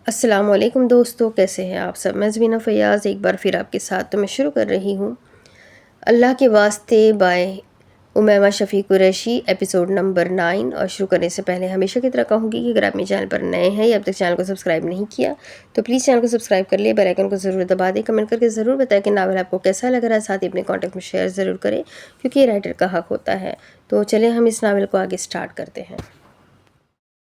السلام علیکم دوستو، کیسے ہیں آپ سب؟ میں زمینہ فیاض ایک بار پھر آپ کے ساتھ تو میں شروع کر رہی ہوں اللہ کے واسطے بائے امیمہ شفیع قریشی ایپیسوڈ نمبر 9۔ اور شروع کرنے سے پہلے ہمیشہ کی طرح کہوں گی کہ اگر آپ میرے چینل پر نئے ہیں یا اب تک چینل کو سبسکرائب نہیں کیا تو پلیز چینل کو سبسکرائب کر لیں، بیل آئیکن کو ضرور دبا دیں، کمنٹ کر کے ضرور بتائیں کہ ناول آپ کو کیسا لگ رہا ہے، ساتھ ہی اپنے کانٹیکٹ میں شیئر ضرور کریں کیونکہ یہ رائٹر کا حق ہوتا ہے۔ تو چلیں ہم اس ناول کو آگے سٹارٹ کرتے ہیں۔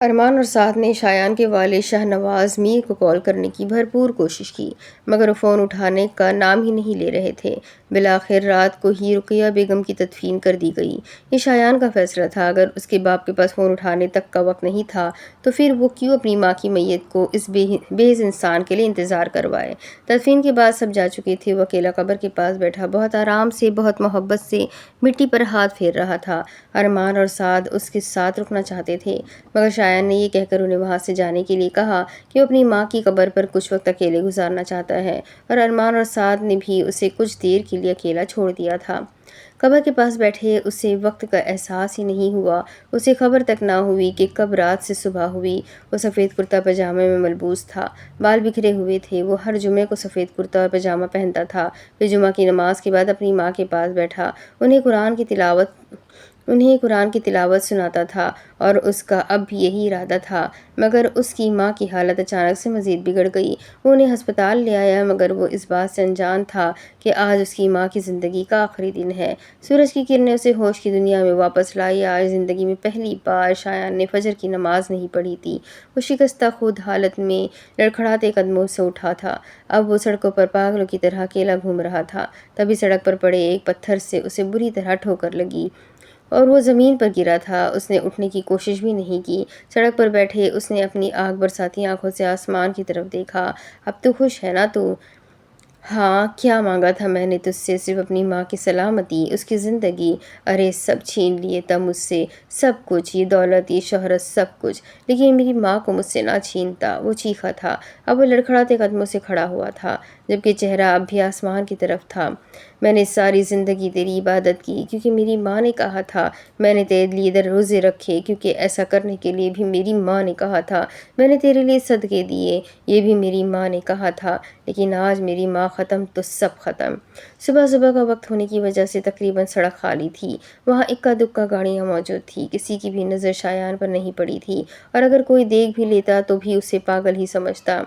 ارمان اور سعد نے شایان کے والد شاہ نواز میر کو کال کرنے کی بھرپور کوشش کی مگر وہ فون اٹھانے کا نام ہی نہیں لے رہے تھے۔ بالآخر رات کو ہی رقیہ بیگم کی تدفین کر دی گئی۔ یہ شایان کا فیصلہ تھا، اگر اس کے باپ کے پاس فون اٹھانے تک کا وقت نہیں تھا تو پھر وہ کیوں اپنی ماں کی میت کو اس بے حس انسان کے لیے انتظار کروائے۔ تدفین کے بعد سب جا چکے تھے، وہ اکیلا قبر کے پاس بیٹھا بہت آرام سے، بہت محبت سے مٹی پر ہاتھ پھیر رہا تھا۔ ارمان اور سعد اس کے ساتھ رکنا چاہتے تھے مگر شایان نے یہ کہہ کر انہیں وہاں سے جانے کے لیے کہا کہ وہ اپنی ماں کی قبر پر کچھ وقت اکیلے گزارنا چاہتا ہے، اور ارمان اور سعد نے بھی اسے کچھ دیر کے لیے اکیلا چھوڑ دیا تھا۔ قبر کے پاس بیٹھے اسے وقت کا احساس ہی نہیں ہوا، اسے خبر تک نہ ہوئی کہ کب رات سے صبح ہوئی۔ وہ سفید کرتا پاجامے میں ملبوس تھا، بال بکھرے ہوئے تھے۔ وہ ہر جمعے کو سفید کرتا اور پاجامہ پہنتا تھا، پھر جمعہ کی نماز کے بعد اپنی ماں کے پاس بیٹھا انہیں قرآن کی تلاوت سناتا تھا، اور اس کا اب بھی یہی ارادہ تھا۔ مگر اس کی ماں کی حالت اچانک سے مزید بگڑ گئی۔ وہ انہیں ہسپتال لے آیا مگر وہ اس بات سے انجان تھا کہ آج اس کی ماں کی زندگی کا آخری دن ہے۔ سورج کی کرنیں اسے ہوش کی دنیا میں واپس لائی۔ آج زندگی میں پہلی بار شایان نے فجر کی نماز نہیں پڑھی تھی۔ وہ شکستہ خود حالت میں لڑکھڑاتے قدموں سے اٹھا تھا۔ اب وہ سڑکوں پر پاگلوں کی طرح اکیلا گھوم رہا تھا۔ تبھی سڑک پر پڑے ایک پتھر سے اسے بری طرح ٹھوکر لگی اور وہ زمین پر گرا تھا۔ اس نے اٹھنے کی کوشش بھی نہیں کی۔ سڑک پر بیٹھے اس نے اپنی آگ برساتی آنکھوں سے آسمان کی طرف دیکھا۔ اب تو خوش ہے نا تو؟ ہاں، کیا مانگا تھا میں نے تجھ سے؟ صرف اپنی ماں کی سلامتی، اس کی زندگی۔ ارے سب چھین لیے تب مجھ سے، سب کچھ، یہ دولت، یہ شہرت، سب کچھ، لیکن میری ماں کو مجھ سے نہ چھینتا، وہ چیخا تھا۔ اب وہ لڑکھڑاتے قدموں سے کھڑا ہوا تھا جبکہ چہرہ اب بھی آسمان کی طرف تھا۔ میں نے ساری زندگی تیری عبادت کی کیونکہ میری ماں نے کہا تھا، میں نے تیرے لیے روزے رکھے کیونکہ ایسا کرنے کے لیے بھی میری ماں نے کہا تھا، میں نے تیرے لیے صدقے دیے، یہ بھی میری ماں نے کہا تھا، لیکن آج میری ماں ختم تو سب ختم۔ صبح صبح کا وقت ہونے کی وجہ سے تقریباً سڑک خالی تھی۔ وہاں اکا دکا گاڑیاں موجود تھیں، کسی کی بھی نظر شایان پر نہیں پڑی تھی، اور اگر کوئی دیکھ بھی لیتا تو بھی اسے پاگل ہی سمجھتا۔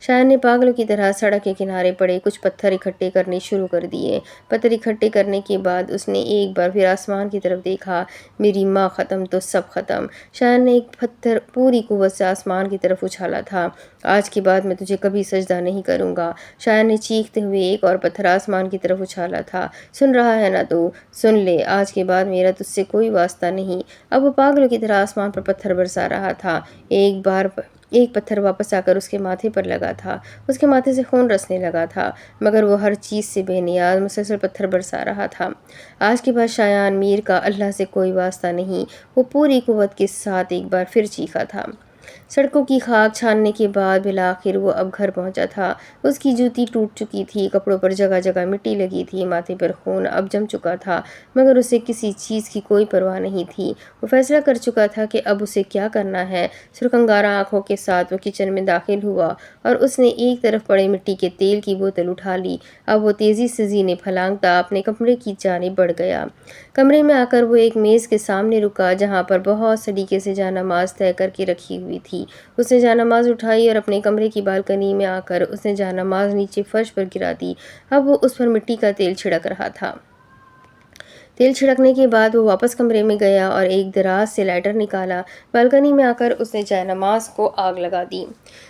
شایان نے پاگلوں کی طرح سڑک کے کنارے پڑے کچھ پتھر اکٹھے کرنے شروع کر دیے۔ پتھر اکٹھے کرنے کے بعد اس نے ایک بار پھر آسمان کی طرف دیکھا۔ میری ماں ختم تو سب ختم۔ شایان نے ایک پتھر پوری قوت سے آسمان کی طرف اچھالا تھا۔ آج کے بعد میں تجھے کبھی سجدہ نہیں کروں گا۔ شایان نے چیختے ہوئے ایک اور پتھر آسمان کی طرف اچھالا تھا۔ سن رہا ہے نا تو؟ سن لے، آج کے بعد میرا تجھ سے کوئی واسطہ نہیں۔ اب وہ پاگلوں کی طرح آسمان پر پتھر برسا رہا تھا۔ ایک پتھر واپس آ کر اس کے ماتھے پر لگا تھا۔ اس کے ماتھے سے خون رسنے لگا تھا مگر وہ ہر چیز سے بے نیاز مسلسل پتھر برسا رہا تھا۔ آج کے بعد شایان میر کا اللہ سے کوئی واسطہ نہیں، وہ پوری قوت کے ساتھ ایک بار پھر چیخا تھا۔ سڑکوں کی خاک چھاننے کے بعد بالآخر وہ اب گھر پہنچا تھا۔ اس کی جوتی ٹوٹ چکی تھی، کپڑوں پر جگہ جگہ مٹی لگی تھی، ماتھے پر خون اب جم چکا تھا مگر اسے کسی چیز کی کوئی پرواہ نہیں تھی۔ وہ فیصلہ کر چکا تھا کہ اب اسے کیا کرنا ہے۔ سرخ انگارہ آنکھوں کے ساتھ وہ کچن میں داخل ہوا اور اس نے ایک طرف پڑے مٹی کے تیل کی بوتل اٹھا لی۔ اب وہ تیزی سے زینے پھلانگتا اپنے کمرے کی جانب بڑھ گیا۔ کمرے میں آ کر وہ ایک میز کے سامنے رکا جہاں پر بہت سلیقے سے جا نماز طے کر کے رکھی ہوئی تھی۔ اس نے جا نماز اٹھائی اور اپنے کمرے کی بالکنی میں آ کر اس نے جا نماز نیچے فرش پر گرا دی۔ اب وہ اس پر مٹی کا تیل چھڑک رہا تھا۔ تیل چھڑکنے کے بعد وہ واپس کمرے میں گیا اور ایک دراز سے لائٹر نکالا۔ بالکنی میں آ کر اس نے جائے نماز کو آگ لگا دی۔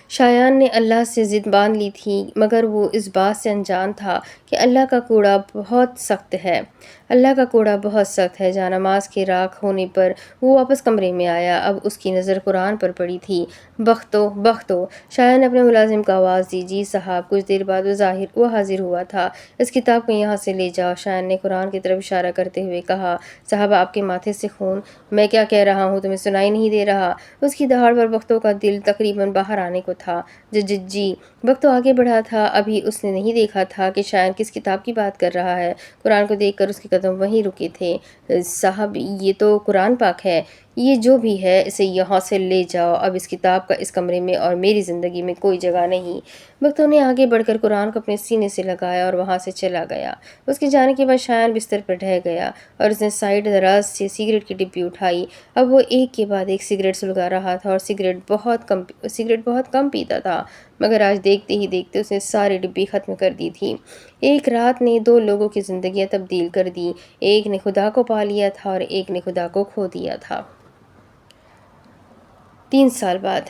شایان نے اللہ سے ضد باندھ لی تھی مگر وہ اس بات سے انجان تھا کہ اللہ کا کوڑا بہت سخت ہے۔ جا نماز کے راکھ ہونے پر وہ واپس کمرے میں آیا۔ اب اس کی نظر قرآن پر پڑی تھی۔ بختو بختو، شایان نے اپنے ملازم کو آواز دی۔ جی صاحب۔ کچھ دیر بعد وہ حاضر ہوا تھا۔ اس کتاب کو یہاں سے لے جاؤ، شایان نے قرآن کی طرف اشارہ کرتے ہوئے کہا۔ صاحب آپ کے ماتھے سے خون، میں کیا کہہ رہا ہوں تمہیں سنائی نہیں دے رہا؟ اس کی دہاڑ پر بختو کا دل تقریباً باہر آنے کو تھا۔ جی۔ بختو آگے بڑھا تھا، ابھی اس نے نہیں دیکھا تھا کہ شایان کس کتاب کی بات کر رہا ہے۔ قرآن کو دیکھ کر اس کے قدم وہیں رکے تھے۔ صاحب یہ تو قرآن پاک ہے، یہ جو بھی ہے اسے یہاں سے لے جاؤ، اب اس کتاب کا اس کمرے میں اور میری زندگی میں کوئی جگہ نہیں۔ بختوں نے آگے بڑھ کر قرآن کو اپنے سینے سے لگایا اور وہاں سے چلا گیا۔ اس کے جانے کے بعد شایان بستر پر ڈھہ گیا اور اس نے سائیڈ دراز سے سگریٹ کی ڈبی اٹھائی۔ اب وہ ایک کے بعد ایک سگریٹ سلگا رہا تھا اور سگریٹ بہت کم پیتا تھا، مگر آج دیکھتے ہی دیکھتے اس نے ساری ڈبی ختم کر دی تھی۔ ایک رات نے دو لوگوں کی زندگیاں تبدیل کر دی، ایک نے خدا کو پا لیا تھا اور ایک نے خدا کو کھو دیا تھا۔ 3 سال بعد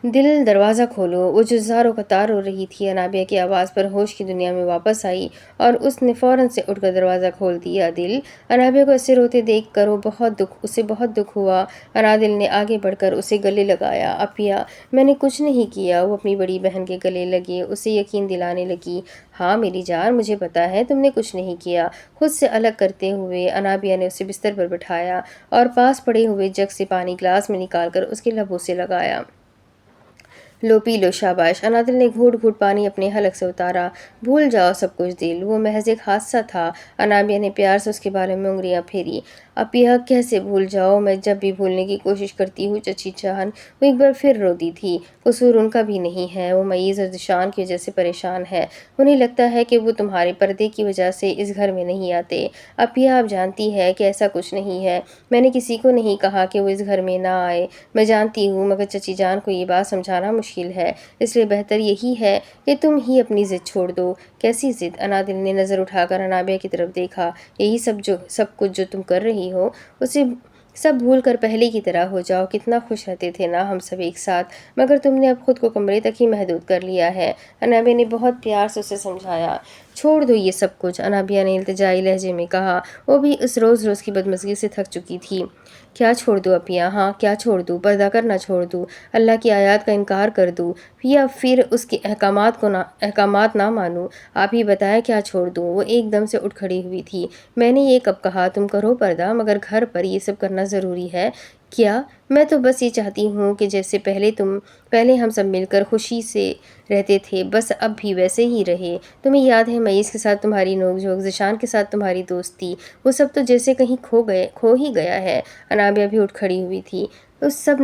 دل دروازہ کھولو۔ وہ جو زار و قطار رو رہی تھی انابیہ کی آواز پر ہوش کی دنیا میں واپس آئی اور اس نے فوراً سے اٹھ کر دروازہ کھول دیا۔ دل انابیہ کو ایسے روتے دیکھ کر اسے بہت دکھ ہوا۔ انادل نے آگے بڑھ کر اسے گلے لگایا۔ اپیا میں نے کچھ نہیں کیا۔ وہ اپنی بڑی بہن کے گلے لگے، اسے یقین دلانے لگی۔ ہاں میری جان، مجھے پتا ہے تم نے کچھ نہیں کیا۔ خود سے الگ کرتے ہوئے انابیہ نے اسے بستر پر بٹھایا اور پاس پڑے ہوئے جگ سے پانی گلاس میں نکال کر اس کے لبوں سے لگایا۔ لو پی لو، شاباش۔ انادل نے گھوٹ گھوٹ پانی اپنے حلق سے اتارا۔ بھول جاؤ سب کچھ دل، وہ محض ایک حادثہ تھا۔ انابیہ نے پیار سے اس کے بالوں میں انگلیاں پھیری۔ اپیا کیسے بھول جاؤ، میں جب بھی بھولنے کی کوشش کرتی ہوں چچی جان وہ ایک بار پھر روتی تھی۔ قصور ان کا بھی نہیں ہے، وہ معیز اور ذیشان کی وجہ سے پریشان ہے۔ انہیں لگتا ہے کہ وہ تمہارے پردے کی وجہ سے اس گھر میں نہیں آتے۔ اپیا آپ جانتی ہے کہ ایسا کچھ نہیں ہے، میں نے کسی کو نہیں کہا کہ وہ اس گھر میں نہ آئے۔ میں جانتی ہوں، مگر چچی جان کو یہ بات سمجھانا مشکل ہے، اس لیے بہتر یہی ہے کہ تم ہی اپنی ضد چھوڑ دو۔ کیسی ضد؟ انادل نے نظر اٹھا کر انابیہ کی طرف دیکھا۔ یہی سب کچھ جو تم کر رہی ہو، اسے سب بھول کر پہلے کی طرح ہو جاؤ۔ کتنا خوش رہتے تھے نا ہم سب ایک ساتھ، مگر تم نے اب خود کو کمرے تک ہی محدود کر لیا ہے۔ انابیہ نے بہت پیار سے اسے سمجھایا۔ چھوڑ دو یہ سب کچھ، انابیہ نے التجائی لہجے میں کہا۔ وہ بھی اس روز کی بدمزگی سے تھک چکی تھی۔ کیا چھوڑ دوں اپیا؟ ہاں کیا چھوڑ دوں؟ پردہ کرنا چھوڑ دوں؟ اللہ کی آیات کا انکار کر دوں یا پھر اس کے احکامات نہ مانوں؟ آپ ہی بتائیں کیا چھوڑ دوں؟ وہ ایک دم سے اٹھ کھڑی ہوئی تھی۔ میں نے یہ کب کہا تم کرو پردہ، مگر گھر پر یہ سب کرنا ضروری ہے کیا؟ میں تو بس یہ چاہتی ہوں کہ جیسے پہلے ہم سب مل کر خوشی سے رہتے تھے، بس اب بھی ویسے ہی رہے۔ تمہیں یاد ہے معیز کے ساتھ تمہاری نوک جھوک، ذیشان کے ساتھ تمہاری دوستی، وہ سب تو جیسے کہیں کھو ہی گیا ہے۔ انابیہ بھی اٹھ کھڑی ہوئی تھی۔ اس سب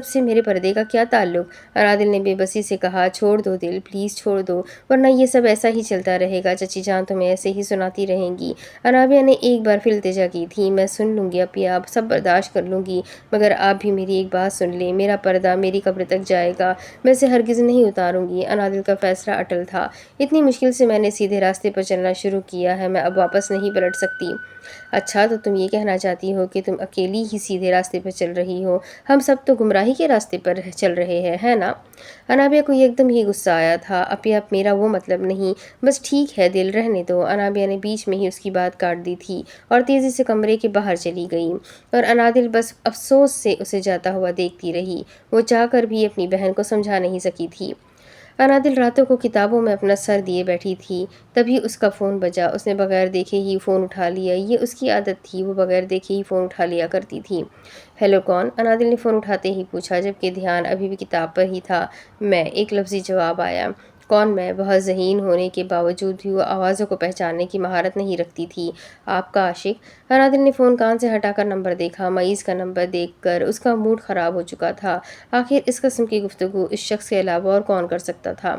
سے میرے پردے کا کیا تعلق؟ انادل نے بے بسی سے کہا۔ چھوڑ دو دل، پلیز چھوڑ دو، ورنہ یہ سب ایسا ہی چلتا رہے گا، چچی جان تمہیں ایسے ہی سناتی رہیں گی۔ انابیہ نے ایک بار پھر التجا کی تھی۔ میں سن لوں گی اپیا، سب برداشت کر لوں گی، مگر آپ بھی میری ایک بات سن لیں، میرا پردہ میری قبر تک جائے گا، میں اسے ہرگز نہیں اتاروں گی۔ انادل کا فیصلہ اٹل تھا۔ اتنی مشکل سے میں نے سیدھے راستے پر چلنا شروع کیا ہے، میں اب واپس نہیں پلٹ سکتی۔ اچھا تو تم یہ کہنا چاہتی ہو کہ تم اکیلی ہی سیدھے راستے پر چل رہی ہو، ہم سب تو گمراہی کے راستے پر چل رہے ہیں، ہے نا؟ انابیہ کو ایک دم ہی غصہ آیا تھا۔ اپیا میرا وہ مطلب نہیں، بس ٹھیک ہے دل، رہنے دو۔ انابیہ نے بیچ میں ہی اس کی بات کاٹ دی تھی اور تیزی سے کمرے کے باہر چلی گئی، اور انادل بس افسوس سے اسے جاتا ہوا دیکھتی رہی۔ وہ چاہ کر بھی اپنی بہن کو سمجھا نہیں سکی تھی۔ انادل راتوں کو کتابوں میں اپنا سر دیے بیٹھی تھی، تبھی اس کا فون بجا۔ اس نے بغیر دیکھے ہی فون اٹھا لیا، یہ اس کی عادت تھی، وہ بغیر دیکھے ہی فون اٹھا لیا کرتی تھی۔ ہیلو کون؟ انادل نے فون اٹھاتے ہی پوچھا، جبکہ دھیان ابھی بھی کتاب پر ہی تھا۔ میں، ایک لفظی جواب آیا۔ کون میں؟ بہت ذہین ہونے کے باوجود بھی وہ آوازوں کو پہچاننے کی مہارت نہیں رکھتی تھی۔ آپ کا عاشق؟ انادل نے فون کان سے ہٹا کر نمبر دیکھا۔ معیز کا نمبر دیکھ کر اس کا موڈ خراب ہو چکا تھا۔ آخر اس قسم کی گفتگو اس شخص کے علاوہ اور کون کر سکتا تھا؟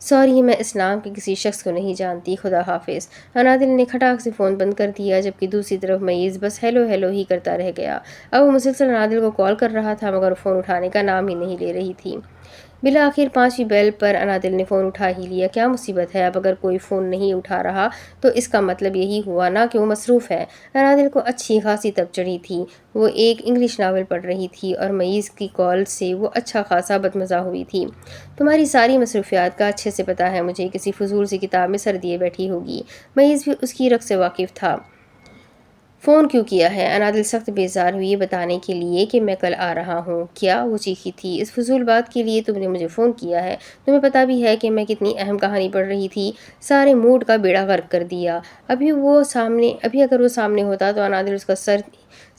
سوری، میں اس نام کے کسی شخص کو نہیں جانتی، خدا حافظ۔ انادل نے کھٹاک سے فون بند کر دیا، جبکہ دوسری طرف معیز بس ہیلو ہیلو ہی کرتا رہ گیا۔ اب وہ مسلسل انادل کو کال کر رہا تھا، مگر فون اٹھانے کا نام ہی نہیں لے رہی تھی۔ بالآخر 5ویں بیل پر انادل نے فون اٹھا ہی لیا۔ کیا مصیبت ہے؟ اب اگر کوئی فون نہیں اٹھا رہا تو اس کا مطلب یہی ہوا نا کہ وہ مصروف ہے۔ انادل کو اچھی خاصی تب چڑھی تھی۔ وہ ایک انگلش ناول پڑھ رہی تھی اور معیز کی کال سے وہ اچھا خاصا بدمزہ ہوئی تھی۔ تمہاری ساری مصروفیات کا اچھے سے پتہ ہے مجھے، کسی فضول سی کتاب میں سر دیے بیٹھی ہوگی۔ معیز بھی اس کی رگ سے واقف تھا۔ فون کیوں کیا ہے؟ انادل سخت بیزار ہوئی، یہ بتانے کے لیے کہ میں کل آ رہا ہوں۔ کیا؟ وہ چیخی تھی۔ اس فضول بات کے لیے تم نے مجھے فون کیا ہے؟ تمہیں پتہ بھی ہے کہ میں کتنی اہم کہانی پڑھ رہی تھی، سارے موڈ کا بیڑا غرق کر دیا۔ ابھی اگر وہ سامنے ہوتا تو انادل اس کا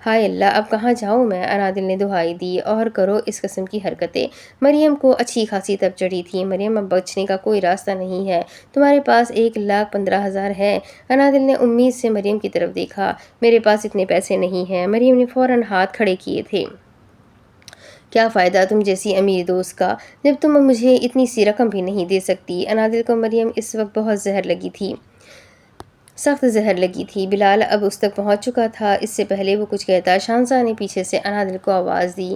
ہائے اللہ، اب کہاں جاؤں میں؟ انادل نے دہائی دی۔ اور کرو اس قسم کی حرکتیں۔ مریم کو اچھی خاصی تب چڑھی تھی۔ مریم، اب بچنے کا کوئی راستہ نہیں ہے، تمہارے پاس 1,15,000 ہے؟ انادل نے امید سے مریم کی طرف دیکھا۔ میرے پاس اتنے پیسے نہیں ہیں۔ مریم نے فوراً ہاتھ کھڑے کیے تھے۔ کیا فائدہ تم جیسی امیر دوست کا، جب تم مجھے اتنی سی رقم بھی نہیں دے سکتی؟ انادل کو مریم اس وقت بہت زہر لگی تھی، سخت زہر لگی تھی۔ بلال اب اس تک پہنچ چکا تھا۔ اس سے پہلے وہ کچھ کہتا، شاہنشاہ نے پیچھے سے انادل کو آواز دی۔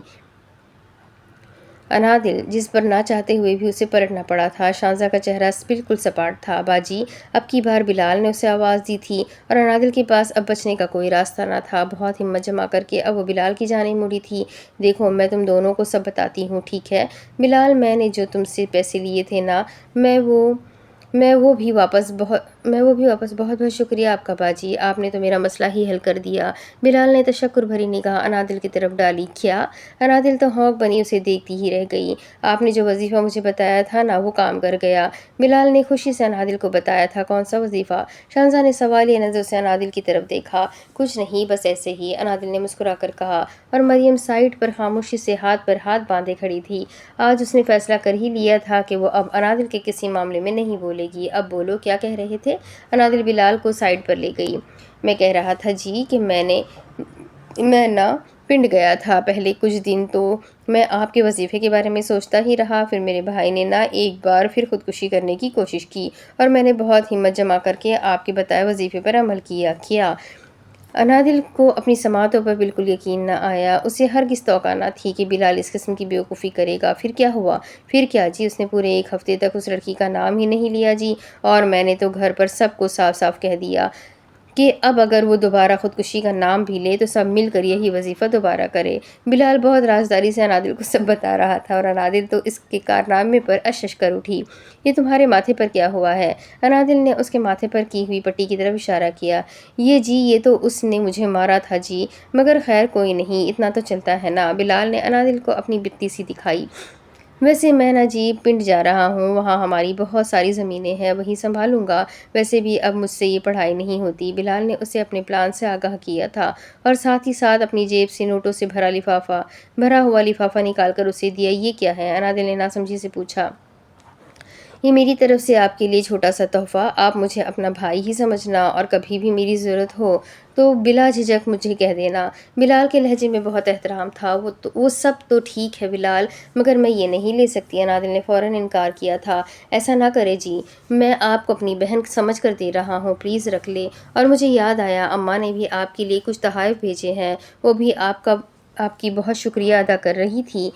انادل، جس پر نہ چاہتے ہوئے بھی اسے پلٹنا پڑا تھا۔ شاہنشاہ کا چہرہ بالکل سپاٹ تھا۔ باجی، اب کی بار بلال نے اسے آواز دی تھی اور انادل کے پاس اب بچنے کا کوئی راستہ نہ تھا۔ بہت ہمت جمع کر کے اب وہ بلال کی جانب مڑی تھی۔ دیکھو، میں تم دونوں کو سب بتاتی ہوں، ٹھیک ہے؟ بلال، میں نے جو تم سے پیسے لیے تھے نا، میں وہ بھی واپس بہت بہت شکریہ آپ کا باجی، آپ نے تو میرا مسئلہ ہی حل کر دیا۔ بلال نے تشکر بھری نگاہ انادل کی طرف ڈالی۔ کیا؟ انادل تو ہونک بنی اسے دیکھتی ہی رہ گئی۔ آپ نے جو وظیفہ مجھے بتایا تھا نا، وہ کام کر گیا۔ بلال نے خوشی سے انادل کو بتایا تھا۔ کون سا وظیفہ؟ شاہنشاہ نے سوالیہ نظر سے انادل کی طرف دیکھا۔ کچھ نہیں، بس ایسے ہی، انادل نے مسکرا کر کہا۔ اور مریم سائٹ پر خاموشی سے ہاتھ پر ہاتھ باندھے کھڑی تھی۔ آج اس نے فیصلہ کر ہی لیا تھا کہ وہ اب انادل کے کسی معاملے میں نہیں بولے گی۔ اب بولو، کیا کہہ رہے تھے؟ انادل بلال کو سائڈ پر لے گئی۔ میں کہہ رہا تھا جی کہ میں نہ پنڈ گیا تھا۔ پہلے کچھ دن تو میں آپ کے وظیفے کے بارے میں سوچتا ہی رہا، پھر میرے بھائی نے نہ ایک بار پھر خودکشی کرنے کی کوشش کی اور میں نے بہت ہمت جمع کر کے آپ کے بتائے وظیفے پر عمل کیا۔ کیا؟ انادل کو اپنی سماعتوں پر بالکل یقین نہ آیا۔ اسے ہرگز توقع نہ تھی کہ بلال اس قسم کی بیوقوفی کرے گا۔ پھر کیا ہوا؟ پھر کیا جی؟ اس نے پورے 1 ہفتے تک اس لڑکی کا نام ہی نہیں لیا جی، اور میں نے تو گھر پر سب کو صاف صاف کہہ دیا کہ اب اگر وہ دوبارہ خودکشی کا نام بھی لے تو سب مل کر یہی وظیفہ دوبارہ کرے۔ بلال بہت رازداری سے انادل کو سب بتا رہا تھا اور انادل تو اس کے کارنامے پر اشش کر اٹھی۔ یہ تمہارے ماتھے پر کیا ہوا ہے؟ انادل نے اس کے ماتھے پر کی ہوئی پٹی کی طرف اشارہ کیا۔ یہ تو اس نے مجھے مارا تھا جی، مگر خیر کوئی نہیں، اتنا تو چلتا ہے نا۔ بلال نے انادل کو اپنی بتی سی دکھائی۔ ویسے میں نہ جی پنڈ جا رہا ہوں، وہاں ہماری بہت ساری زمینیں ہیں، وہیں سنبھالوں گا۔ ویسے بھی اب مجھ سے یہ پڑھائی نہیں ہوتی۔ بلال نے اسے اپنے پلان سے آگاہ کیا تھا اور ساتھ ہی ساتھ اپنی جیب سے نوٹوں سے بھرا ہوا لفافہ نکال کر اسے دیا۔ یہ کیا ہے؟ انادل نے ناسمجھی سے پوچھا۔ یہ میری طرف سے آپ کے لیے چھوٹا سا تحفہ، آپ مجھے اپنا بھائی ہی سمجھنا اور کبھی بھی میری ضرورت ہو تو بلا جھجک مجھے کہہ دینا۔ بلال کے لہجے میں بہت احترام تھا۔ وہ سب تو ٹھیک ہے بلال، مگر میں یہ نہیں لے سکتی۔ انادل نے فوراً انکار کیا تھا۔ ایسا نہ کرے جی، میں آپ کو اپنی بہن سمجھ کر دے رہا ہوں، پلیز رکھ لے۔ اور مجھے یاد آیا، اماں نے بھی آپ کے لیے کچھ تحائف بھیجے ہیں، وہ بھی آپ کی بہت شکریہ ادا کر رہی تھی۔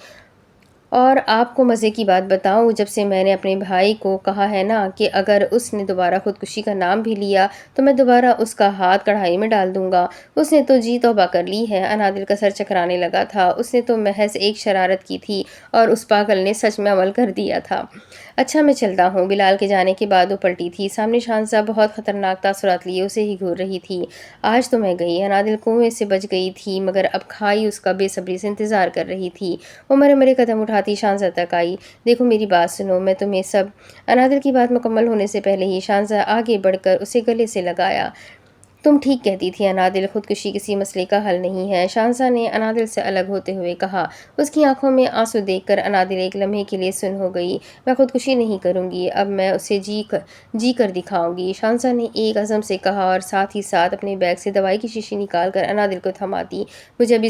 اور آپ کو مزے کی بات بتاؤں، جب سے میں نے اپنے بھائی کو کہا ہے نا کہ اگر اس نے دوبارہ خودکشی کا نام بھی لیا تو میں دوبارہ اس کا ہاتھ کڑھائی میں ڈال دوں گا، اس نے تو جی توبہ کر لی ہے۔ انادل کا سر چکرانے لگا تھا۔ اس نے تو محض ایک شرارت کی تھی اور اس پاگل نے سچ میں عمل کر دیا تھا۔ اچھا، میں چلتا ہوں۔ بلال کے جانے کے بعد وہ پلٹی تھی۔ سامنے شاہنشاہ بہت خطرناک تاثرات لیے اسے ہی گھور رہی تھی۔ آج تو میں گئی۔ انادل کنویں سے بچ گئی تھی، مگر اب کھائی اس کا بے صبری سے انتظار کر رہی تھی۔ وہ مرے قدم اٹھاتی شاہنشاہ تک آئی۔ دیکھو میری بات سنو، میں تمہیں سب… انادل کی بات مکمل ہونے سے پہلے ہی شاہنشاہ آگے بڑھ کر اسے گلے سے لگایا۔ تم ٹھیک کہتی تھی انادل، خودکشی کسی مسئلے کا حل نہیں ہے، شاہنشاہ نے انادل سے الگ ہوتے ہوئے کہا۔ اس کی آنکھوں میں آنسو دیکھ کر انادل ایک لمحے کے لیے سن ہو گئی۔ میں خودکشی نہیں کروں گی، اب میں اسے جی کر دکھاؤں گی، شاہنشاہ نے ایک عزم سے کہا اور ساتھ ہی ساتھ اپنے بیگ سے دوائی کی شیشی نکال کر انادل کو تھما دی۔ مجھے اب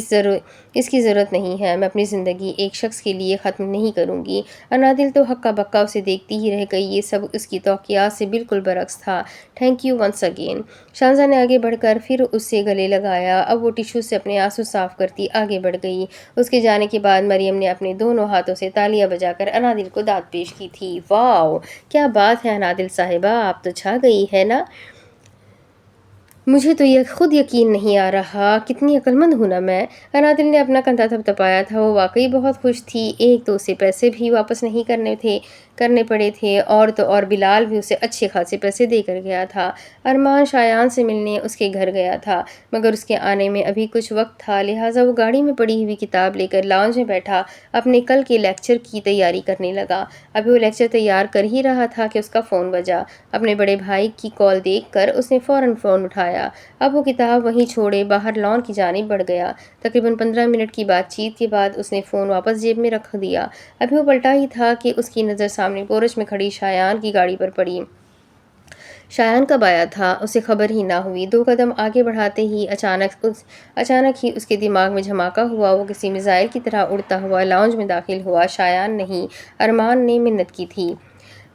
اس کی ضرورت نہیں ہے، میں اپنی زندگی ایک شخص کے لیے ختم نہیں کروں گی۔ انادل تو ہکا بکا اسے دیکھتی ہی رہ گئی۔ یہ سب اس کی توقعات سے بالکل برعکس تھا۔ Thank you once again. شاہنشاہ نے آگے بڑھ کر پھر اسے گلے لگایا۔ اب وہ ٹشو سے اپنے آنسو صاف کرتی آگے بڑھ گئی۔ اس کے جانے کے بعد مریم نے اپنے دونوں ہاتھوں سے تالیاں بجا کر انادل کو داد پیش کی تھی۔ واؤ، کیا بات ہے انادل صاحبہ، آپ تو چھا گئی ہے نا؟ مجھے تو یہ خود یقین نہیں آ رہا، کتنی عقلمند ہوں نا میں۔ انادل نے اپنا کندھا تھپتھپایا تھا۔ وہ واقعی بہت خوش تھی۔ ایک تو اسے پیسے بھی واپس نہیں کرنے پڑے تھے، اور تو اور بلال بھی اسے اچھے خاصے پیسے دے کر گیا تھا۔ ارمان شایان سے ملنے اس کے گھر گیا تھا، مگر اس کے آنے میں ابھی کچھ وقت تھا، لہٰذا وہ گاڑی میں پڑی ہوئی کتاب لے کر لاؤنج میں بیٹھا اپنے کل کے لیکچر کی تیاری کرنے لگا۔ ابھی وہ لیکچر تیار کر ہی رہا تھا کہ اس کا فون بجا۔ اپنے بڑے بھائی کی کال دیکھ کر اس نے فوراً فون اٹھایا۔ آیا۔ اب وہ کتاب وہیں چھوڑے باہر لان کی جانب بڑھ گیا۔ تقریباً 15 منٹ کی بات چیت کے بعد اس نے فون واپس جیب میں رکھ دیا۔ ابھی وہ پلٹا ہی تھا کہ اس کی نظر سامنے پورچ میں کھڑی شایان کی گاڑی پر پڑی۔ شایان کب آیا تھا اسے خبر ہی نہ ہوئی۔ 2 قدم آگے بڑھاتے ہی اچانک ہی اس کے دماغ میں جھماکا ہوا۔ وہ کسی میزائل کی طرح اڑتا ہوا لاؤنج میں داخل ہوا۔ شایان نہیں، ارمان نے منت کی تھی،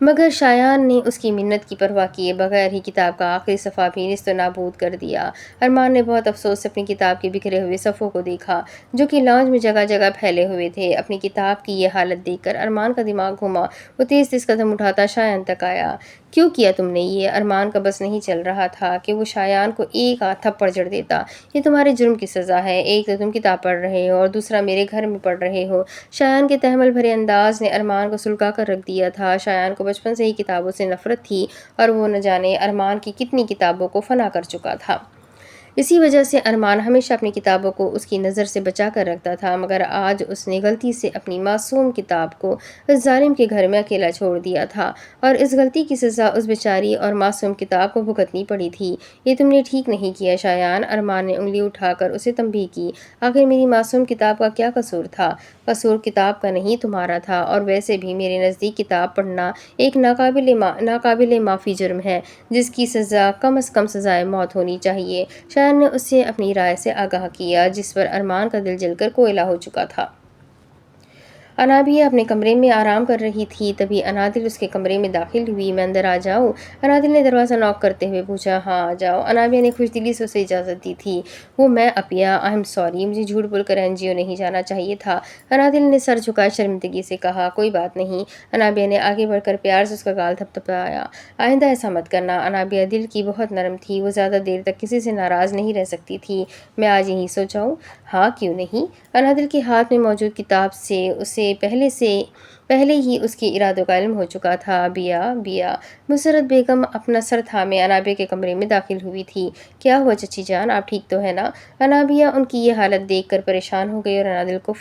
مگر شایان نے اس کی منت کی پرواہ کیے بغیر ہی کتاب کا آخری صفحہ بھی نیست و نابود کر دیا۔ ارمان نے بہت افسوس سے اپنی کتاب کے بکھرے ہوئے صفحوں کو دیکھا جو کہ لاؤنج میں جگہ جگہ پھیلے ہوئے تھے۔ اپنی کتاب کی یہ حالت دیکھ کر ارمان کا دماغ گھما۔ وہ تیز تیز قدم اٹھاتا شایان تک آیا۔ کیوں کیا تم نے یہ؟ ارمان کا بس نہیں چل رہا تھا کہ وہ شایان کو ایک تھپڑ جڑ دیتا۔ یہ تمہارے جرم کی سزا ہے، ایک تو تم کتاب پڑھ رہے ہو اور دوسرا میرے گھر میں پڑھ رہے ہو۔ شایان کے تحمل بھرے انداز نے ارمان کو سلگا کر رکھ دیا تھا۔ شایان کو بچپن سے ہی کتابوں سے نفرت تھی اور وہ نہ جانے ارمان کی کتنی کتابوں کو فنا کر چکا تھا۔ اسی وجہ سے ارمان ہمیشہ اپنی کتابوں کو اس کی نظر سے بچا کر رکھتا تھا، مگر آج اس نے غلطی سے اپنی معصوم کتاب کو اس ظالم کے گھر میں اکیلا چھوڑ دیا تھا اور اس غلطی کی سزا اس بیچاری اور معصوم کتاب کو بھگتنی پڑی تھی۔ یہ تم نے ٹھیک نہیں کیا شایان، ارمان نے انگلی اٹھا کر اسے تنبیہ کی۔ آخر میری معصوم کتاب کا کیا قصور تھا؟ قصور کتاب کا نہیں تمہارا تھا، اور ویسے بھی میرے نزدیک کتاب پڑھنا ایک ناقابل معافی جرم ہے جس کی سزا کم از کم سزائے موت ہونی چاہیے۔ شایان نے اسے اپنی رائے سے آگاہ کیا جس پر ارمان کا دل جل کر کوئلہ ہو چکا تھا۔ انابیہ اپنے کمرے میں آرام کر رہی تھی، تبھی انادل اس کے کمرے میں داخل ہوئی۔ میں اندر آ جاؤں؟ انادل نے دروازہ نوک کرتے ہوئے پوچھا۔ ہاں آ جاؤ، انابیہ نے خوش دلی سے اسے اجازت دی تھی۔ میں اپیا، آئی ایم سوری، مجھے جھوٹ بول کر NGO نہیں جانا چاہیے تھا۔ انادل نے سر جھکائے شرمندگی سے کہا۔ کوئی بات نہیں۔ انابیہ نے آگے بڑھ کر پیار سے اس کا گال تھپتھپایا۔ آئندہ ایسا مت کرنا۔ انابیہ دل کی بہت نرم تھی، وہ زیادہ دیر تک کسی سے ناراض نہیں رہ سکتی تھی۔ میں آج یہیں سو جاؤں؟ ہاں کیوں نہیں؟ انادل کے ہاتھ میں موجود کتاب سے اسے پہلے ہی اس کے ارادوں کا علم ہو چکا تھا۔ بیا مسرت بیگم اپنا سر تھامے انابیہ کے کمرے میں داخل ہوئی تھی۔ کیا ہوا چچی جان، آپ ٹھیک تو ہے نا؟ انابیہ ان کی یہ حالت دیکھ کر پریشان ہو گئی اور انادل کو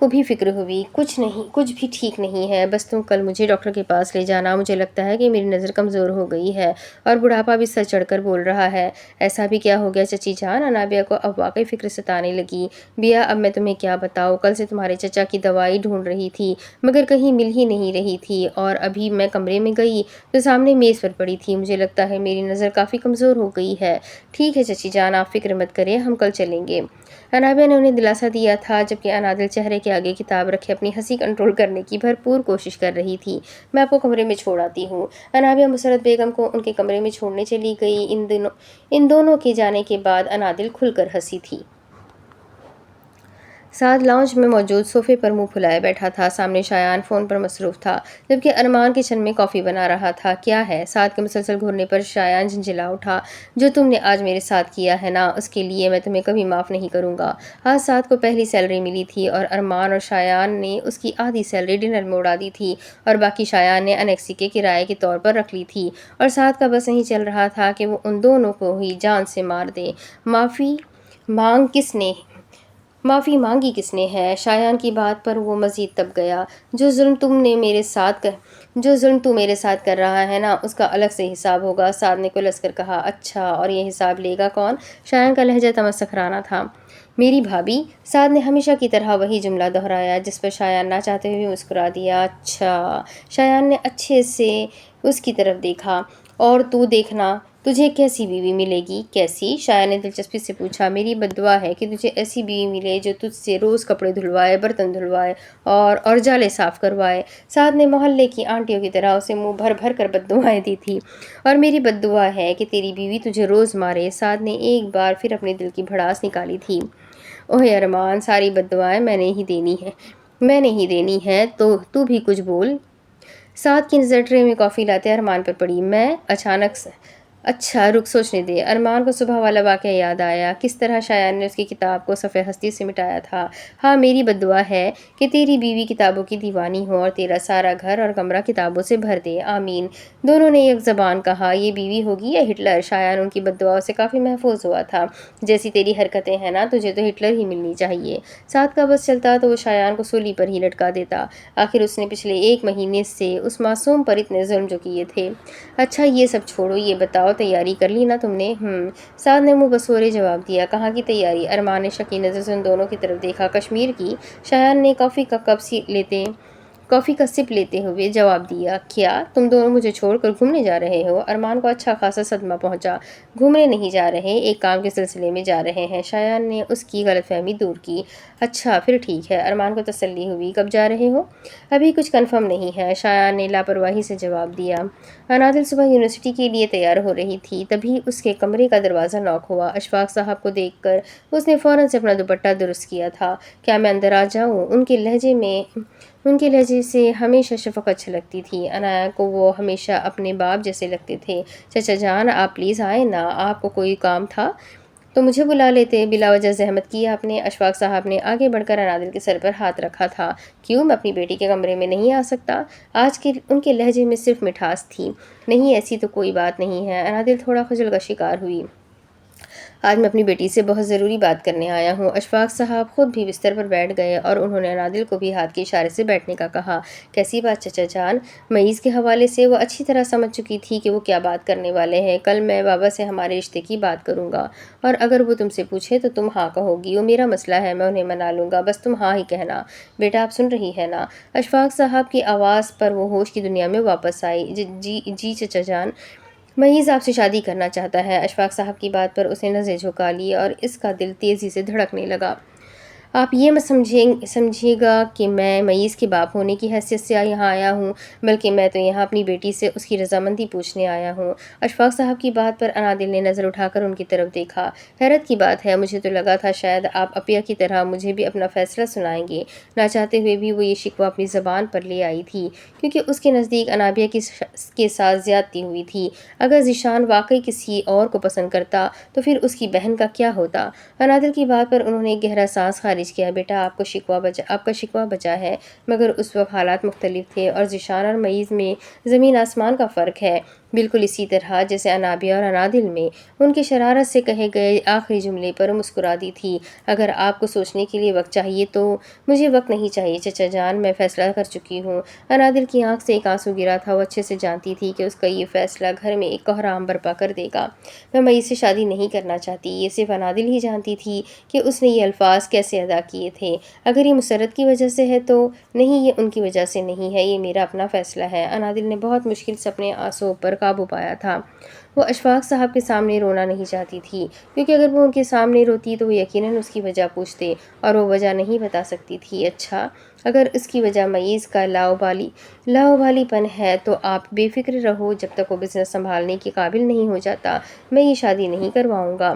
بھی فکر ہوئی۔ کچھ بھی ٹھیک نہیں ہے، بس تم کل مجھے ڈاکٹر کے پاس لے جانا۔ مجھے لگتا ہے کہ میری نظر کمزور ہو گئی ہے اور بڑھاپا بھی سر چڑھ کر بول رہا ہے۔ ایسا بھی کیا ہو گیا چچی جان؟ انابیہ کو اب واقعی فکر ستانے لگی۔ بیا اب میں تمہیں کیا بتاؤں، کل سے تمہارے چچا کی دوائی ڈھونڈ رہی تھی مگر کہیں مل ہی نہیں رہی تھی، اور ابھی میں کمرے میں گئی تو سامنے میز پر پڑی تھی۔ مجھے لگتا ہے میری نظر کافی کمزور ہو گئی ہے۔ ٹھیک ہے چچی جان، آپ فکر مت کریں، ہم کل چلیں گے۔ انابیہ نے انہیں دلاسا دیا تھا جبکہ انادل چہرے کے آگے کتاب رکھے اپنی ہنسی کنٹرول کرنے کی بھرپور کوشش کر رہی تھی۔ میں آپ کو کمرے میں چھوڑ آتی ہوں۔ انابیہ مسرت بیگم کو ان کے کمرے میں چھوڑنے چلی گئی۔ ان دونوں کے جانے کے بعد انادل کھل کر ہنسی تھی۔ سعد لاؤنج میں موجود صوفے پر منہ پھلائے بیٹھا تھا۔ سامنے شایان فون پر مصروف تھا جبکہ ارمان کچن میں کافی بنا رہا تھا۔ کیا ہے؟ سعد کے مسلسل گھورنے پر شایان جھنجھلا اٹھا۔ جو تم نے آج میرے ساتھ کیا ہے نا، اس کے لیے میں تمہیں کبھی معاف نہیں کروں گا۔ آج سعد کو پہلی سیلری ملی تھی اور ارمان اور شایان نے اس کی آدھی سیلری ڈنر میں اڑا دی تھی اور باقی شایان نے انیکسی کے کرائے کے طور پر رکھ لی تھی، اور سعد کا بس نہیں چل رہا تھا کہ وہ ان دونوں کو ہی جان سے مار دے۔ معافی مانگی کس نے ہے؟ شایان کی بات پر وہ مزید تپ گیا۔ جو ظلم تو میرے ساتھ کر رہا ہے نا، اس کا الگ سے حساب ہوگا۔ سعد نے کلس کر کہا۔ اچھا، اور یہ حساب لے گا کون؟ شایان کا لہجہ تمسخرانہ تھا۔ میری بھابھی۔ سعد نے ہمیشہ کی طرح وہی جملہ دہرایا جس پر شایان نہ چاہتے ہوئے مسکرا دیا۔ اچھا۔ شایان نے اچھے سے اس کی طرف دیکھا۔ اور تو دیکھنا تجھے کیسی بیوی ملے گی۔ کیسی؟ شایان نے دلچسپی سے پوچھا۔ میری بد دعا ہے کہ تجھے ایسی بیوی ملے جو تجھ سے روز کپڑے دھلوائے، برتن دھلوائے اور جالے صاف کروائے۔ سعد نے محلے کی آنٹیوں کی طرح اسے منہ بھر بھر کر بد دعائیں دی تھی۔ اور میری بد دعا ہے کہ تیری بیوی تجھے روز مارے۔ سعد نے ایک بار پھر اپنے دل کی بھڑاس نکالی تھی۔ اوہ ارمان، ساری بد دعائیں میں نے ہی دینی ہے تو بھی کچھ بول۔ سعد کی نظر ٹرے میں کافی لاتے ارمان پر پڑی۔ اچھا رک سوچنے دے۔ ارمان کو صبح والا واقعہ یاد آیا، کس طرح شایان نے اس کی کتاب کو صفحہ ہستی سے مٹایا تھا۔ ہاں میری بددعا ہے کہ تیری بیوی کتابوں کی دیوانی ہو اور تیرا سارا گھر اور کمرہ کتابوں سے بھر دے، آمین۔ دونوں نے ایک زبان کہا۔ یہ بیوی ہوگی یا ہٹلر؟ شایان ان کی بددعاؤں سے کافی محفوظ ہوا تھا۔ جیسی تیری حرکتیں ہیں نا، تجھے تو ہٹلر ہی ملنی چاہیے۔ ساتھ کا بس چلتا تو وہ شایان کو سولی پر ہی لٹکا دیتا۔ آخر اس نے پچھلے 1 مہینے سے اس معصوم پر اتنے ظلم جو کیے تھے۔ اچھا یہ سب چھوڑو، یہ بتاؤ تیاری کر لی نا تم نے؟ سعد نے منہ بسورے جواب دیا۔ کہاں کی تیاری؟ ارمان نے شکی نظر سے ان دونوں کی طرف دیکھا۔ کشمیر کی؟ شایان نے کافی کا سپ لیتے ہوئے جواب دیا۔ کیا تم دونوں مجھے چھوڑ کر گھومنے جا رہے ہو؟ ارمان کو اچھا خاصا صدمہ پہنچا۔ گھومنے نہیں جا رہے، ایک کام کے سلسلے میں جا رہے ہیں۔ شایان نے اس کی غلط فہمی دور کی۔ اچھا پھر ٹھیک ہے، ارمان کو تسلی ہوئی۔ کب جا رہے ہو؟ ابھی کچھ کنفرم نہیں ہے، شایان نے لاپرواہی سے جواب دیا۔ انادل صبح یونیورسٹی کے لیے تیار ہو رہی تھی، تبھی اس کے کمرے کا دروازہ ناک ہوا۔ اشفاق صاحب کو دیکھ کر اس نے فوراً سے اپنا دوپٹہ درست کیا تھا۔ کیا میں اندر آ جاؤں؟ ان کے لہجے سے ہمیشہ شفقت چھلکتی تھی۔ عنایا کو وہ ہمیشہ اپنے باپ جیسے لگتے تھے۔ چچا جان آپ پلیز آئیں نا، آپ کو کوئی کام تھا تو مجھے بلا لیتے، بلا وجہ زحمت کی آپ نے۔ اشفاق صاحب نے آگے بڑھ کر انادل کے سر پر ہاتھ رکھا تھا۔ کیوں میں اپنی بیٹی کے کمرے میں نہیں آ سکتا؟ آج کے ان کے لہجے میں صرف مٹھاس تھی۔ نہیں ایسی تو کوئی بات نہیں ہے۔ انادل تھوڑا خجل کا شکار ہوئی۔ آج میں اپنی بیٹی سے بہت ضروری بات کرنے آیا ہوں۔ اشفاق صاحب خود بھی بستر پر بیٹھ گئے اور انہوں نے انادل کو بھی ہاتھ کے اشارے سے بیٹھنے کا کہا۔ کیسی بات چچا جان؟ معیز کے حوالے سے؟ وہ اچھی طرح سمجھ چکی تھی کہ وہ کیا بات کرنے والے ہیں۔ کل میں بابا سے ہمارے رشتے کی بات کروں گا اور اگر وہ تم سے پوچھے تو تم ہاں کہو گی، وہ میرا مسئلہ ہے، میں انہیں منا لوں گا، بس تم ہاں ہی کہنا۔ بیٹا آپ سن رہی ہے نا؟ اشفاق صاحب کی آواز پر وہ ہوش کی دنیا میں واپس آئی۔ جی چچا جان، معیز آپ سے شادی کرنا چاہتا ہے۔ اشفاق صاحب کی بات پر اس نے نظریں جھکا لی اور اس کا دل تیزی سے دھڑکنے لگا۔ آپ یہ مت سمجھیے گا کہ میں معیز کے باپ ہونے کی حیثیت سے یہاں آیا ہوں، بلکہ میں تو یہاں اپنی بیٹی سے اس کی رضامندی پوچھنے آیا ہوں۔ اشفاق صاحب کی بات پر انادل نے نظر اٹھا کر ان کی طرف دیکھا۔ حیرت کی بات ہے، مجھے تو لگا تھا شاید آپ عپیہ کی طرح مجھے بھی اپنا فیصلہ سنائیں گے۔ نہ چاہتے ہوئے بھی وہ یہ شکوہ اپنی زبان پر لے آئی تھی، کیونکہ اس کے نزدیک انابیہ کے ساتھ زیادتی ہوئی تھی۔ اگر ذیشان واقعی کسی اور کو پسند کرتا تو پھر اس کی بہن کا کیا ہوتا؟ انادل کی بات پر انہوں نے ایک گہرا سانس خارج کیا۔ بیٹا آپ کا شکوہ بچا ہے، مگر اس وقت حالات مختلف تھے اور ذیشان اور معیز میں زمین آسمان کا فرق ہے، بالکل اسی طرح جیسے انابیہ اور انادل میں۔ ان کی شرارت سے کہے گئے آخری جملے پر مسکرا دی تھی۔ اگر آپ کو سوچنے کے لیے وقت چاہیے تو مجھے وقت نہیں چاہیے چچا جان، میں فیصلہ کر چکی ہوں۔ انادل کی آنکھ سے ایک آنسو گرا تھا، وہ اچھے سے جانتی تھی کہ اس کا یہ فیصلہ گھر میں ایک کوہرام برپا کر دے گا۔ میں معیز سے شادی نہیں کرنا چاہتی، یہ صرف انادل ہی جانتی تھی کہ اس نے یہ الفاظ کیسے ادا کیے تھے۔ اگر یہ مسرت کی وجہ سے ہے تو نہیں، یہ ان کی وجہ سے نہیں ہے، یہ میرا اپنا فیصلہ ہے۔ انادل نے بہت مشکل سے اپنے آنسوؤں پر قابو پایا تھا۔ وہ اشفاق صاحب کے سامنے رونا نہیں چاہتی تھی، کیونکہ اگر وہ ان کے سامنے روتی تو وہ یقیناً اس کی وجہ پوچھتے اور وہ وجہ نہیں بتا سکتی تھی۔ اچھا اگر اس کی وجہ معیز کا لاؤبالی پن ہے تو آپ بے فکر رہو، جب تک وہ بزنس سنبھالنے کے قابل نہیں ہو جاتا میں یہ شادی نہیں کرواؤں گا۔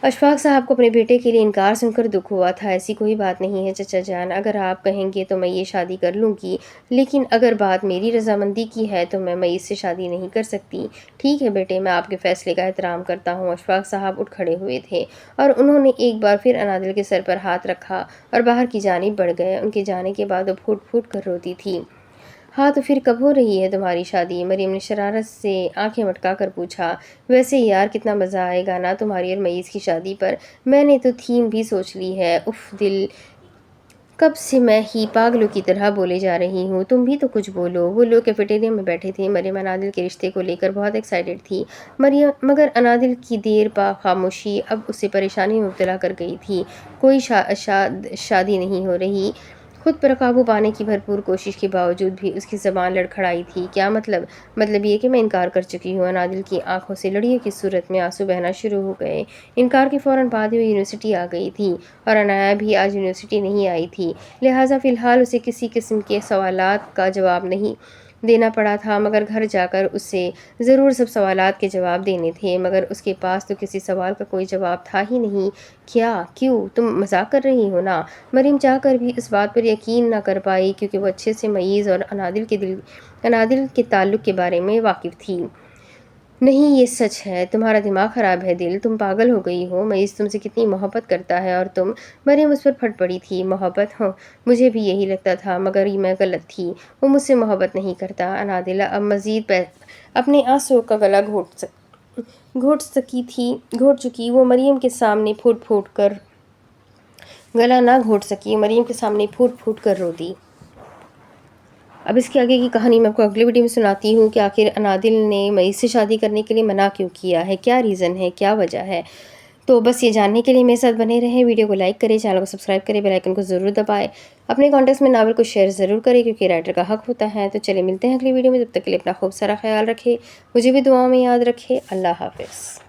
اشفاق صاحب کو اپنے بیٹے کے لیے انکار سن کر دکھ ہوا تھا۔ ایسی کوئی بات نہیں ہے چچا جان، اگر آپ کہیں گے تو میں یہ شادی کر لوں گی، لیکن اگر بات میری رضامندی کی ہے تو میں معیز سے شادی نہیں کر سکتی۔ ٹھیک ہے بیٹے، میں آپ کے فیصلے کا احترام کرتا ہوں۔ اشفاق صاحب اٹھ کھڑے ہوئے تھے اور انہوں نے ایک بار پھر انادل کے سر پر ہاتھ رکھا اور باہر کی جانب بڑھ گئے۔ ان کے جانے کے بعد وہ پھوٹ پھوٹ کر روتی تھی۔ ہاں تو پھر کب ہو رہی ہے تمہاری شادی؟ مریم نے شرارت سے آنکھیں مٹکا کر پوچھا۔ ویسے یار کتنا مزہ آئے گا نا تمہاری اور معیز کی شادی پر، میں نے تو تھیم بھی سوچ لی ہے۔ اف دل، کب سے میں ہی پاگلوں کی طرح بولے جا رہی ہوں، تم بھی تو کچھ بولو۔ وہ لوگ کیفیٹیریا میں بیٹھے تھے۔ مریم انادل کے رشتے کو لے کر بہت ایکسائٹڈ تھی، مگر انادل کی دیر پا خاموشی اب اسے پریشانی میں مبتلا کر گئی تھی۔ کوئی شادی نہیں ہو رہی۔ خود پر قابو پانے کی بھرپور کوشش کے باوجود بھی اس کی زبان لڑکھڑائی تھی۔ کیا مطلب؟ مطلب یہ کہ میں انکار کر چکی ہوں۔ انادل کی آنکھوں سے لڑیوں کی صورت میں آنسو بہنا شروع ہو گئے۔ انکار کے فوراً بعد وہ یونیورسٹی آ گئی تھی اور عنایا بھی آج یونیورسٹی نہیں آئی تھی، لہٰذا فی الحال اسے کسی قسم کے سوالات کا جواب نہیں دینا پڑا تھا، مگر گھر جا کر اسے ضرور سب سوالات کے جواب دینے تھے، مگر اس کے پاس تو کسی سوال کا کوئی جواب تھا ہی نہیں۔ کیا؟ کیوں؟ تم مذاق کر رہی ہو نا؟ مریم چاہ کر بھی اس بات پر یقین نہ کر پائی، کیونکہ وہ اچھے سے معیز اور انادل کے تعلق کے بارے میں واقف تھی۔ نہیں یہ سچ ہے، تمہارا دماغ خراب ہے دل، تم پاگل ہو گئی ہو، معیز تم سے کتنی محبت کرتا ہے اور تم۔ مریم اس پر پھٹ پڑی تھی۔ محبت؟ ہوں، مجھے بھی یہی لگتا تھا، مگر میں غلط تھی، وہ مجھ سے محبت نہیں کرتا۔ انادیلہ اب مزید اپنے آنسوؤں کا گلا گھونٹ چکی، وہ مریم کے سامنے پھوٹ پھوٹ کر گلا نہ گھونٹ سکی، مریم کے سامنے پھوٹ پھوٹ کر رو دی۔ اب اس کے آگے کی کہانی میں آپ کو اگلی ویڈیو میں سناتی ہوں کہ آخر انادل نے معیز سے شادی کرنے کے لیے منع کیوں کیا ہے، کیا ریزن ہے، کیا وجہ ہے۔ تو بس یہ جاننے کے لیے میرے ساتھ بنے رہیں، ویڈیو کو لائک کریں، چینل کو سبسکرائب کریں، بیل آئیکن کو ضرور دبائیں، اپنے کانٹیکٹس میں ناول کو شیئر ضرور کریں کیونکہ رائٹر کا حق ہوتا ہے۔ تو چلے ملتے ہیں اگلی ویڈیو میں، تب تک کے لیے اپنا خوب سارا خیال رکھے، مجھے بھی دعاؤں میں یاد رکھے۔ اللہ حافظ۔